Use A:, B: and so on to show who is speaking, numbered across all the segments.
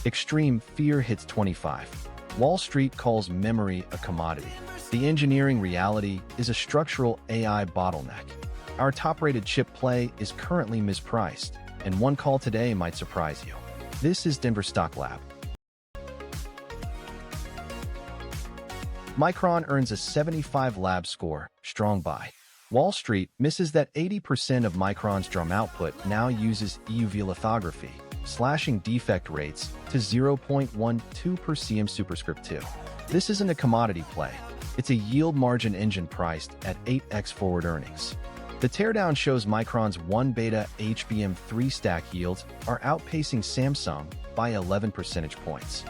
A: Extreme fear hits 25. Wall Street calls memory a commodity. The engineering reality is a structural AI bottleneck. Our top-rated chip play is currently mispriced, and one call today might surprise you. This is Denver Stock Lab. Micron earns a 75 lab score, strong buy. Wall Street misses that 80% of Micron's DRAM output now uses EUV lithography, slashing defect rates to 0.12 per cm superscript 2. This isn't a commodity play. It's a yield margin engine priced at 8x forward earnings. The teardown shows Micron's 1-beta HBM3 stack yields are outpacing Samsung by 11 percentage points.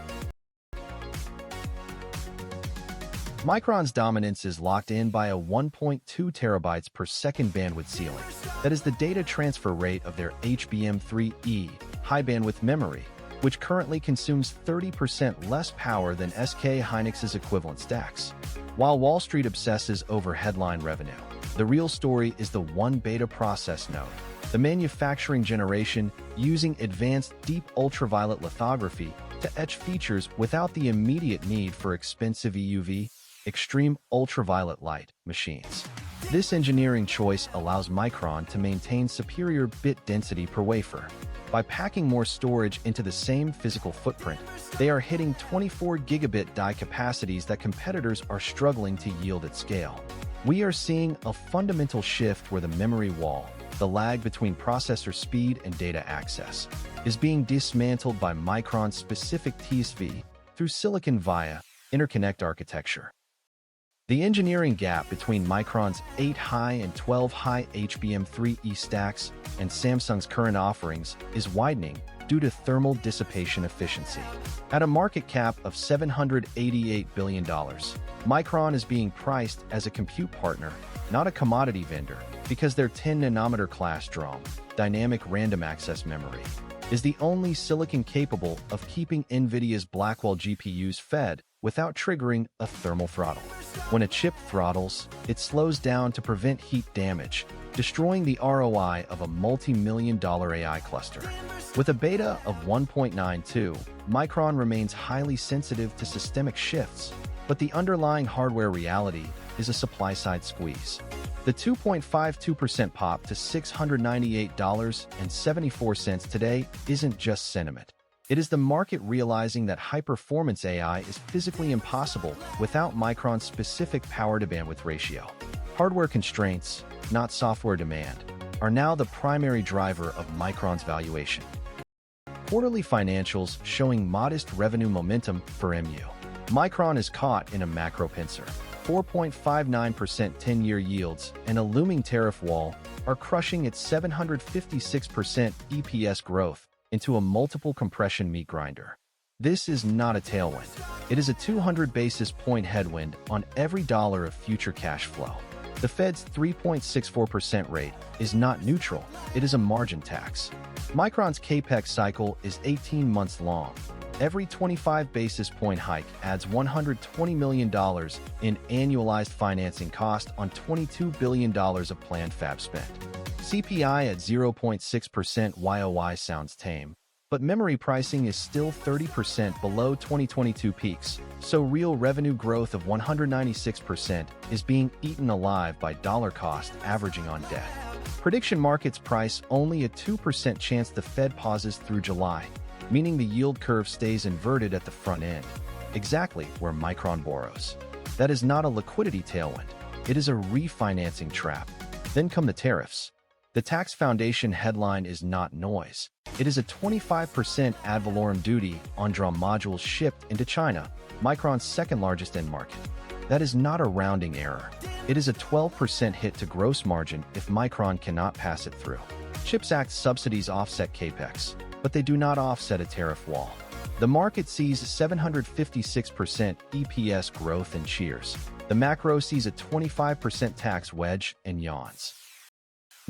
A: Micron's dominance is locked in by a 1.2 terabytes per second bandwidth ceiling. That is the data transfer rate of their HBM3E high-bandwidth memory, which currently consumes 30% less power than SK Hynix's equivalent stacks. While Wall Street obsesses over headline revenue, the real story is the 1-beta process node, the manufacturing generation using advanced deep ultraviolet lithography to etch features without the immediate need for expensive EUV, extreme ultraviolet light, machines. This engineering choice allows Micron to maintain superior bit density per wafer. By packing more storage into the same physical footprint, they are hitting 24 gigabit die capacities that competitors are struggling to yield at scale. We are seeing a fundamental shift where the memory wall, the lag between processor speed and data access, is being dismantled by Micron's specific TSV through silicon via interconnect architecture. The engineering gap between Micron's 8-high and 12-high HBM3E stacks and Samsung's current offerings is widening due to thermal dissipation efficiency. At a market cap of $788 billion, Micron is being priced as a compute partner, not a commodity vendor, because their 10-nanometer class DRAM, dynamic random access memory, is the only silicon capable of keeping Nvidia's Blackwell GPUs fed without triggering a thermal throttle. When a chip throttles, it slows down to prevent heat damage, destroying the ROI of a multi-million-dollar AI cluster. With a beta of 1.92, Micron remains highly sensitive to systemic shifts, but the underlying hardware reality is a supply-side squeeze. The 2.52% pop to $698.74 today isn't just sentiment. It is the market realizing that high-performance AI is physically impossible without Micron's specific power-to-bandwidth ratio. Hardware constraints, not software demand, are now the primary driver of Micron's valuation. Quarterly financials showing modest revenue momentum for MU. Micron is caught in a macro-pincer. 4.59% 10-year yields and a looming tariff wall are crushing its 756% EPS growth into a multiple compression meat grinder. This is not a tailwind. It is a 200 basis point headwind on every dollar of future cash flow. The Fed's 3.64% rate is not neutral, it is a margin tax. Micron's CapEx cycle is 18 months long. Every 25 basis point hike adds $120 million in annualized financing cost on $22 billion of planned fab spend. CPI at 0.6% YOY sounds tame, but memory pricing is still 30% below 2022 peaks, so real revenue growth of 196% is being eaten alive by dollar cost averaging on debt. Prediction markets price only a 2% chance the Fed pauses through July, meaning the yield curve stays inverted at the front end, exactly where Micron borrows. That is not a liquidity tailwind, it is a refinancing trap. Then come the tariffs. The Tax Foundation headline is not noise. It is a 25% ad valorem duty on DRAM modules shipped into China, Micron's second largest end market. That is not a rounding error. It is a 12% hit to gross margin if Micron cannot pass it through. CHIPS Act subsidies offset CapEx, but they do not offset a tariff wall. The market sees 756% EPS growth and cheers. The macro sees a 25% tax wedge and yawns.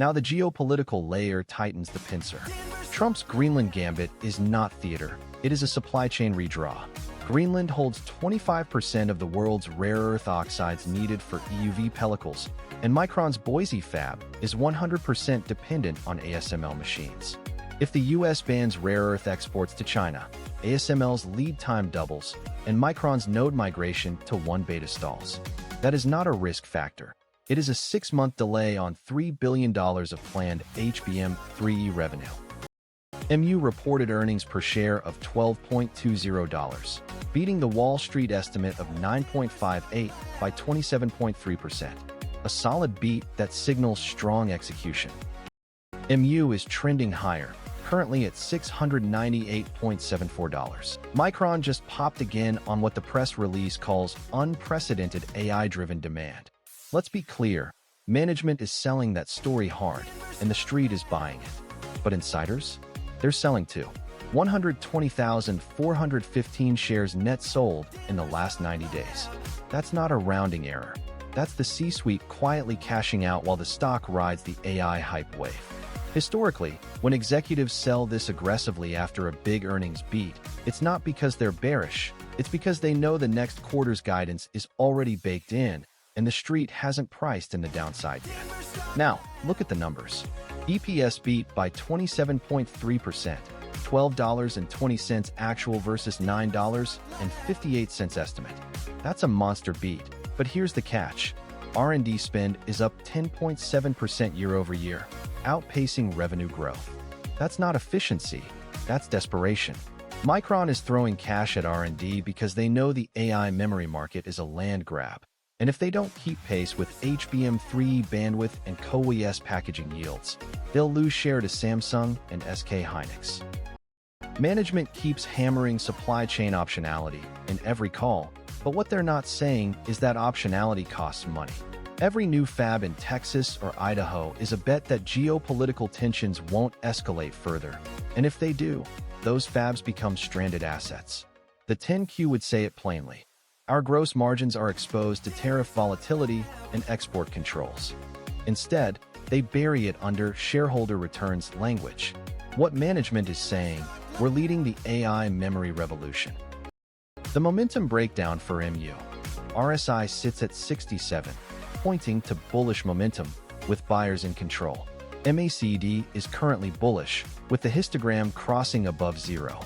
A: Now the geopolitical layer tightens the pincer. Trump's Greenland gambit is not theater, it is a supply chain redraw. Greenland holds 25% of the world's rare earth oxides needed for EUV pellicles, and Micron's Boise fab is 100% dependent on ASML machines. If the US bans rare earth exports to China, ASML's lead time doubles, and Micron's node migration to 1 beta stalls. That is not a risk factor. It is a 6-month delay on $3 billion of planned HBM3E revenue. MU reported earnings per share of $12.20, beating the Wall Street estimate of $9.58 by 27.3%. A solid beat that signals strong execution. MU is trending higher, currently at $698.74. Micron just popped again on what the press release calls unprecedented AI-driven demand. Let's be clear, management is selling that story hard, and the street is buying it. But insiders? They're selling too. 120,415 shares net sold in the last 90 days. That's not a rounding error. That's the C-suite quietly cashing out while the stock rides the AI hype wave. Historically, when executives sell this aggressively after a big earnings beat, it's not because they're bearish, it's because they know the next quarter's guidance is already baked in, and the street hasn't priced in the downside yet. Now, look at the numbers. EPS beat by 27.3%, $12.20 actual versus $9.58 estimate. That's a monster beat, but here's the catch. R&D spend is up 10.7% year-over-year, outpacing revenue growth. That's not efficiency, that's desperation. Micron is throwing cash at R&D because they know the AI memory market is a land grab. And if they don't keep pace with HBM3E bandwidth and CoWES packaging yields, they'll lose share to Samsung and SK Hynix. Management keeps hammering supply chain optionality in every call, but what they're not saying is that optionality costs money. Every new fab in Texas or Idaho is a bet that geopolitical tensions won't escalate further, and if they do, those fabs become stranded assets. The 10Q would say it plainly. Our gross margins are exposed to tariff volatility and export controls. Instead, they bury it under shareholder returns language. What management is saying, we're leading the AI memory revolution. The momentum breakdown for MU. RSI sits at 67, pointing to bullish momentum with buyers in control. MACD is currently bullish, with the histogram crossing above 0.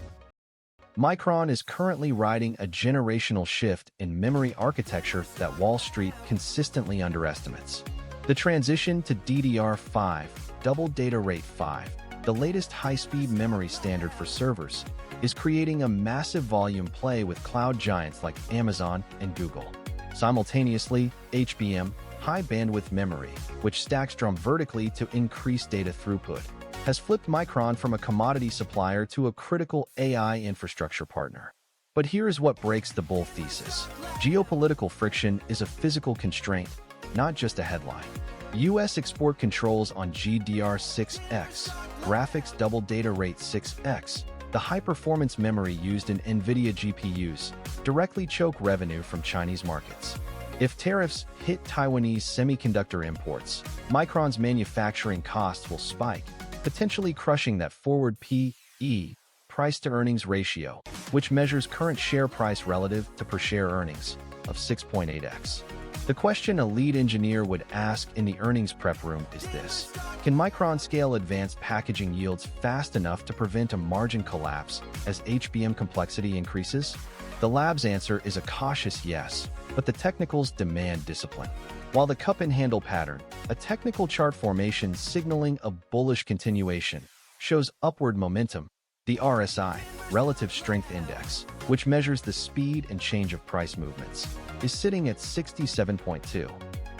A: Micron is currently riding a generational shift in memory architecture that Wall Street consistently underestimates. The transition to DDR5, double data rate 5, the latest high-speed memory standard for servers, is creating a massive volume play with cloud giants like Amazon and Google. Simultaneously, HBM, high bandwidth memory, which stacks DRAM vertically to increase data throughput, has flipped Micron from a commodity supplier to a critical AI infrastructure partner. But here's what breaks the bull thesis. Geopolitical friction is a physical constraint, not just a headline. U.S. export controls on GDR6X, graphics double data rate 6X, the high-performance memory used in Nvidia GPUs, directly choke revenue from Chinese markets. If tariffs hit Taiwanese semiconductor imports, Micron's manufacturing costs will spike, potentially crushing that forward P/E, price-to-earnings ratio, which measures current share price relative to per-share earnings, of 6.8x. The question a lead engineer would ask in the earnings prep room is this: can Micron scale advanced packaging yields fast enough to prevent a margin collapse as HBM complexity increases? The lab's answer is a cautious yes, but the technicals demand discipline. While the cup-and-handle pattern, a technical chart formation signaling a bullish continuation, shows upward momentum, the RSI, Relative Strength Index, which measures the speed and change of price movements, is sitting at 67.2.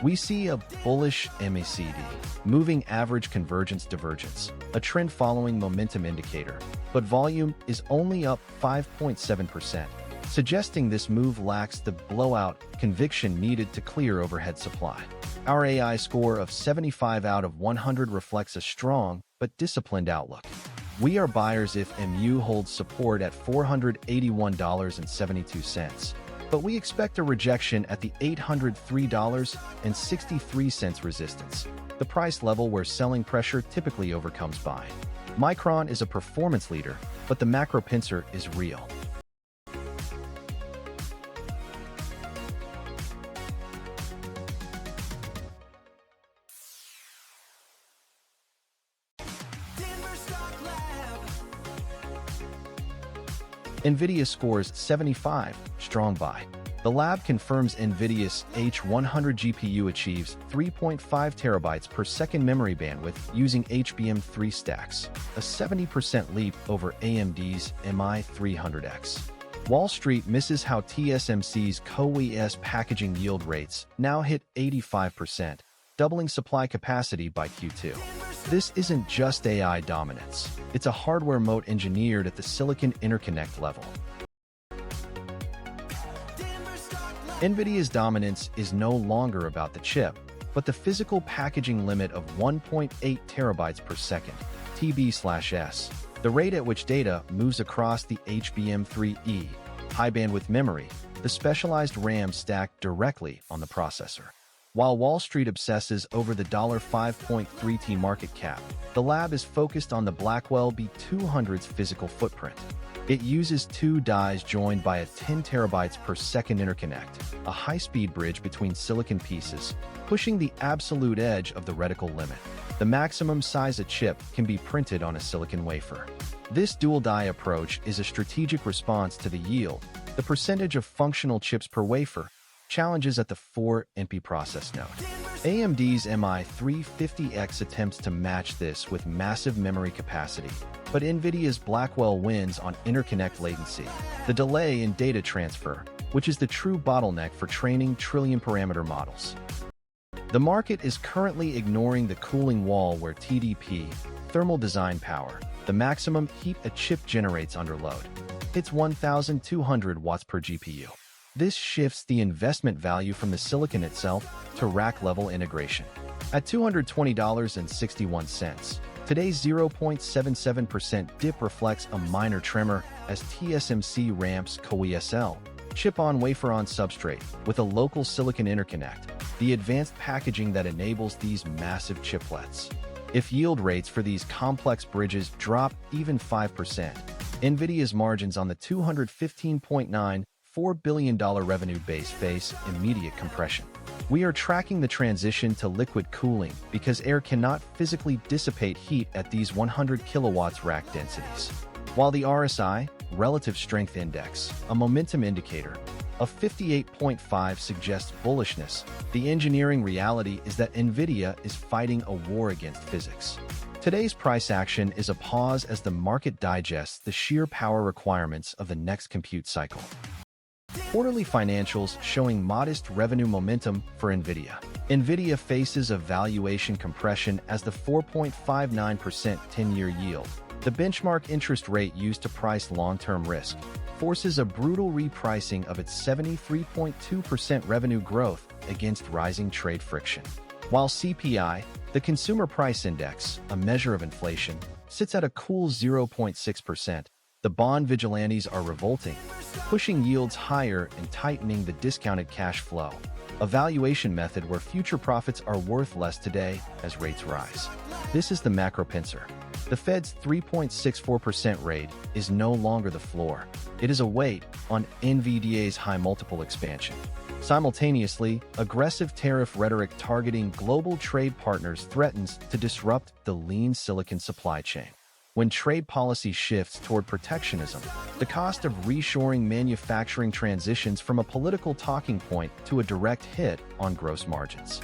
A: We see a bullish MACD, moving average convergence divergence, a trend-following momentum indicator, but volume is only up 5.7%, suggesting this move lacks the blowout conviction needed to clear overhead supply. Our AI score of 75 out of 100 reflects a strong but disciplined outlook. We are buyers if MU holds support at $481.72, but we expect a rejection at the $803.63 resistance, the price level where selling pressure typically overcomes buying. Micron is a performance leader, but the macro-pincer is real.
B: Stock Lab.
A: Nvidia scores 75, strong buy. The lab confirms Nvidia's H100 GPU achieves 3.5 terabytes per second memory bandwidth using HBM3 stacks, a 70% leap over AMD's MI300X. Wall Street misses how TSMC's CoWoS packaging yield rates now hit 85%, doubling supply capacity by Q2. This isn't just AI dominance. It's a hardware moat engineered at the silicon interconnect level. Nvidia's dominance is no longer about the chip, but the physical packaging limit of 1.8 terabytes per second, TB/s, the rate at which data moves across the HBM3E, high-bandwidth memory, the specialized RAM stacked directly on the processor. While Wall Street obsesses over the $5.3t market cap, the lab is focused on the Blackwell B200's physical footprint. It uses two dies joined by a 10 terabytes per second interconnect, a high-speed bridge between silicon pieces, pushing the absolute edge of the reticle limit. The maximum size a chip can be printed on a silicon wafer. This dual-die approach is a strategic response to the yield, the percentage of functional chips per wafer, challenges at the 4 NP process node. AMD's MI350X attempts to match this with massive memory capacity, but Nvidia's Blackwell wins on interconnect latency, the delay in data transfer, which is the true bottleneck for training trillion-parameter models. The market is currently ignoring the cooling wall where TDP, thermal design power, the maximum heat a chip generates under load. It's 1,200 watts per GPU. This shifts the investment value from the silicon itself to rack-level integration. At $220.61, today's 0.77% dip reflects a minor tremor as TSMC ramps CoWoS chip-on-wafer-on-substrate with a local silicon interconnect, the advanced packaging that enables these massive chiplets. If yield rates for these complex bridges drop even 5%, Nvidia's margins on the $215.94 billion revenue base face immediate compression. We are tracking the transition to liquid cooling because air cannot physically dissipate heat at these 100 kilowatts rack densities. While the RSI, Relative Strength Index, a momentum indicator, of 58.5 suggests bullishness, the engineering reality is that Nvidia is fighting a war against physics. Today's price action is a pause as the market digests the sheer power requirements of the next compute cycle. Quarterly financials showing modest revenue momentum for Nvidia. Nvidia faces a valuation compression as the 4.59% 10-year yield, the benchmark interest rate used to price long-term risk, forces a brutal repricing of its 73.2% revenue growth against rising trade friction. While CPI, the Consumer Price Index, a measure of inflation, sits at a cool 0.6%, the bond vigilantes are revolting, pushing yields higher and tightening the discounted cash flow, a valuation method where future profits are worth less today as rates rise. This is the macro-pincer. The Fed's 3.64% rate is no longer the floor. It is a weight on NVDA's high multiple expansion. Simultaneously, aggressive tariff rhetoric targeting global trade partners threatens to disrupt the lean silicon supply chain. When trade policy shifts toward protectionism, the cost of reshoring manufacturing transitions from a political talking point to a direct hit on gross margins.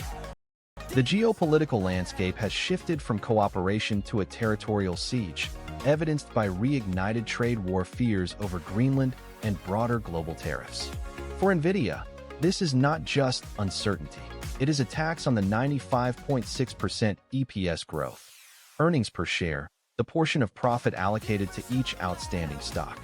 A: The geopolitical landscape has shifted from cooperation to a territorial siege, evidenced by reignited trade war fears over Greenland and broader global tariffs. For Nvidia, this is not just uncertainty. It is a tax on the 95.6% EPS growth. Earnings per share, the portion of profit allocated to each outstanding stock.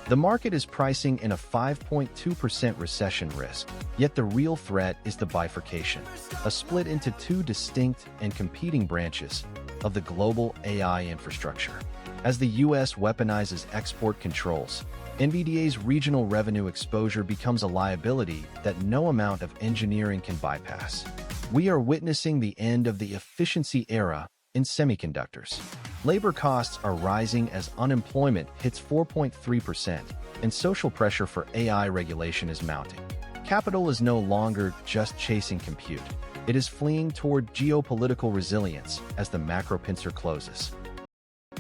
A: The market is pricing in a 5.2% recession risk, yet the real threat is the bifurcation, a split into two distinct and competing branches of the global AI infrastructure. As the U.S. weaponizes export controls, NVDA's regional revenue exposure becomes a liability that no amount of engineering can bypass. We are witnessing the end of the efficiency era in semiconductors. Labor costs are rising as unemployment hits 4.3%, and social pressure for AI regulation is mounting. Capital is no longer just chasing compute. It is fleeing toward geopolitical resilience as the macro-pincer closes.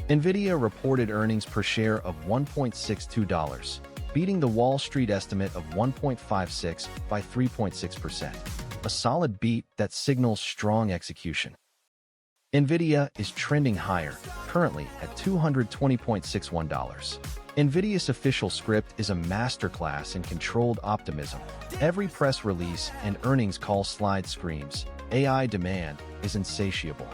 A: Nvidia reported earnings per share of $1.62, beating the Wall Street estimate of 1.56 by 3.6%. A solid beat that signals strong execution. Nvidia is trending higher, currently at $220.61. Nvidia's official script is a masterclass in controlled optimism. Every press release and earnings call slide screams, AI demand is insatiable.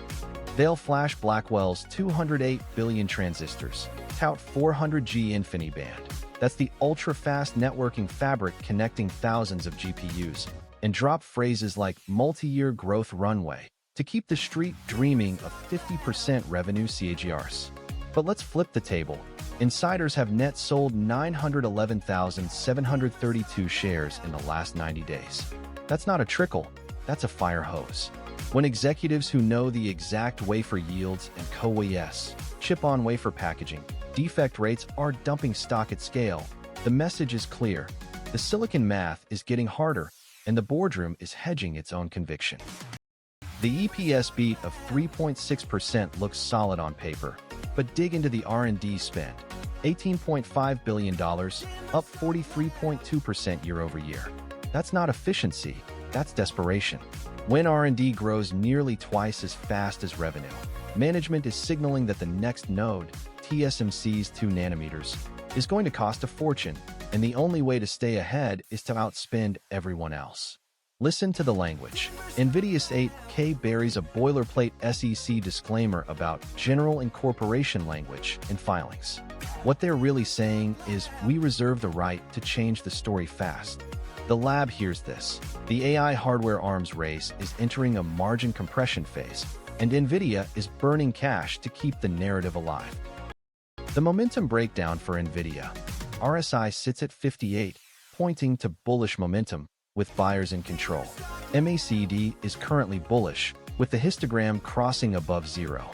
A: They'll flash Blackwell's 208 billion transistors, tout 400G InfiniBand. That's the ultra-fast networking fabric connecting thousands of GPUs, and drop phrases like multi-year growth runway to keep the street dreaming of 50% revenue CAGRs. But let's flip the table. Insiders have net sold 911,732 shares in the last 90 days. That's not a trickle, that's a fire hose. When executives who know the exact wafer yields and CoWoS, chip-on-wafer packaging, defect rates are dumping stock at scale, the message is clear. The silicon math is getting harder, and the boardroom is hedging its own conviction. The EPS beat of 3.6% looks solid on paper, but dig into the R&D spend. $18.5 billion, up 43.2% year-over-year. That's not efficiency, that's desperation. When R&D grows nearly twice as fast as revenue, management is signaling that the next node, TSMC's 2 nanometers, is going to cost a fortune, and the only way to stay ahead is to outspend everyone else. Listen to the language. Nvidia's 8K buries a boilerplate SEC disclaimer about general incorporation language in filings. What they're really saying is, we reserve the right to change the story fast. The lab hears this. The AI hardware arms race is entering a margin compression phase, and Nvidia is burning cash to keep the narrative alive. The momentum breakdown for Nvidia. RSI sits at 58, pointing to bullish momentum, with buyers in control. MACD is currently bullish, with the histogram crossing above zero.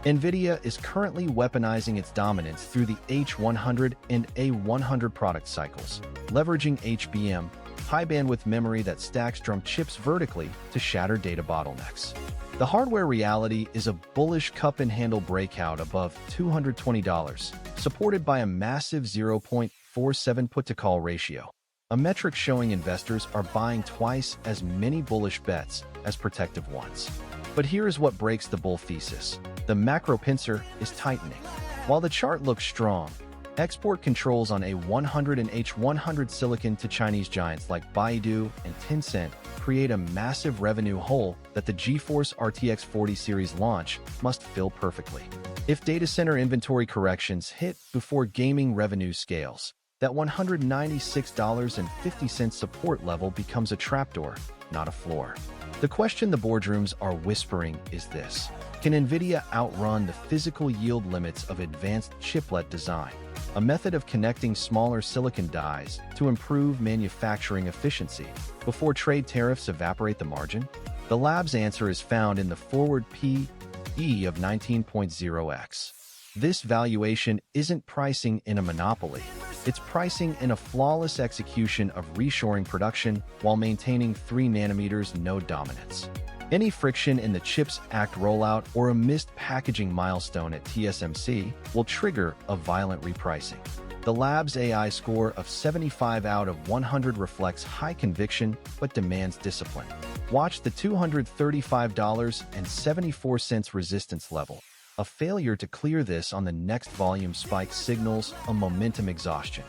A: Nvidia is currently weaponizing its dominance through the H100 and A100 product cycles, leveraging HBM, high-bandwidth memory that stacks DRAM chips vertically to shatter data bottlenecks. The hardware reality is a bullish cup-and-handle breakout above $220, supported by a massive 0.47 put-to-call ratio, a metric showing investors are buying twice as many bullish bets as protective ones. But here is what breaks the bull thesis. The macro-pincer is tightening. While the chart looks strong, export controls on A100 and H100 silicon to Chinese giants like Baidu and Tencent create a massive revenue hole that the GeForce RTX 40 series launch must fill perfectly. If data center inventory corrections hit before gaming revenue scales, that $196.50 support level becomes a trapdoor, not a floor. The question the boardrooms are whispering is this: can Nvidia outrun the physical yield limits of advanced chiplet design, a method of connecting smaller silicon dies to improve manufacturing efficiency before trade tariffs evaporate the margin? The lab's answer is found in the forward P/E of 19.0x. This valuation isn't pricing in a monopoly. It's pricing in a flawless execution of reshoring production while maintaining 3 nanometers node dominance. Any friction in the CHIPS Act rollout or a missed packaging milestone at TSMC will trigger a violent repricing. The lab's AI score of 75 out of 100 reflects high conviction but demands discipline. Watch the $235.74 resistance level. A failure to clear this on the next volume spike signals a momentum exhaustion.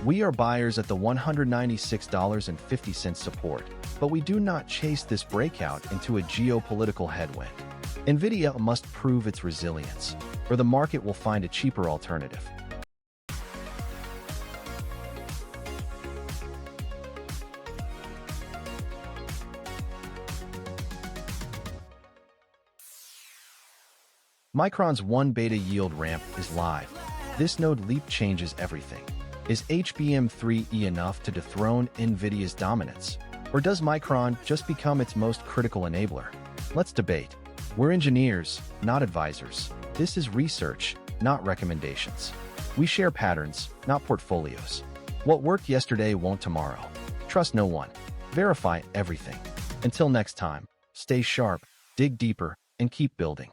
A: We are buyers at the $196.50 support, but we do not chase this breakout into a geopolitical headwind. Nvidia must prove its resilience, or the market will find a cheaper alternative. Micron's 1 beta yield ramp is live. This node leap changes everything. Is HBM3E enough to dethrone Nvidia's dominance? Or does Micron just become its most critical enabler? Let's debate. We're engineers, not advisors. This is research, not recommendations. We share patterns, not portfolios. What worked yesterday won't tomorrow. Trust no one. Verify everything. Until next time, stay sharp, dig deeper, and keep building.